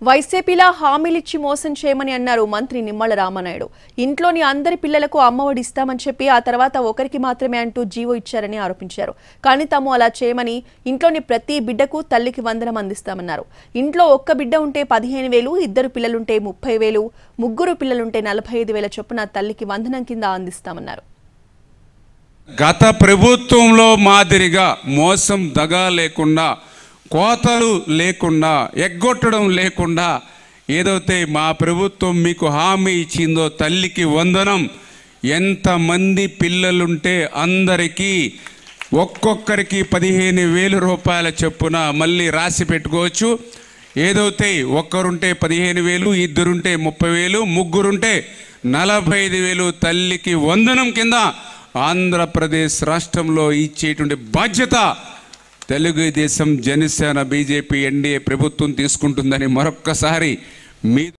వైసీపీలా హామీలిచ్చి మోసం చేయమని అన్నారు మంత్రి నిమ్మల రామనాయుడు. ఇంట్లోని అందరి పిల్లలకు అమ్మఒడి ఇస్తామని చెప్పి ఆ తర్వాత ఒకరికి మాత్రమే అంటూ జీవో ఇచ్చారని ఆరోపించారు. కానీ తాము అలా చేయమని ఇంట్లోని ప్రతి బిడ్డకు తల్లికి వందనం అందిస్తామన్నారు. ఇంట్లో ఒక్క బిడ్డ ఉంటే 15,000, ఇద్దరు పిల్లలుంటే 30,000, ముగ్గురు పిల్లలుంటే 45,000 చొప్పున తల్లికి వందనం కింద అందిస్తామన్నారు. గత ప్రభుత్వంలో మాదిరిగా మోసం దగా లేకుండా, కోతలు లేకుండా, ఎగ్గొట్టడం లేకుండా ఏదైతే మా ప్రభుత్వం మీకు హామీ ఇచ్చిందో తల్లికి వందనం, ఎంతమంది పిల్లలుంటే అందరికీ ఒక్కొక్కరికి 15,000 రూపాయల చొప్పున మళ్ళీ రాసి పెట్టుకోవచ్చు. ఏదైతే ఒక్కరుంటే 15,000, ఇద్దరుంటే 30,000, ముగ్గురుంటే 45,000 తల్లికి వందనం కింద ఆంధ్రప్రదేశ్ రాష్ట్రంలో ఇచ్చేటువంటి బాధ్యత తెలుగుదేశం, జనసేన, బీజేపీ, ఎన్డీఏ ప్రభుత్వం తీసుకుంటుందని మరొక్కసారి మీ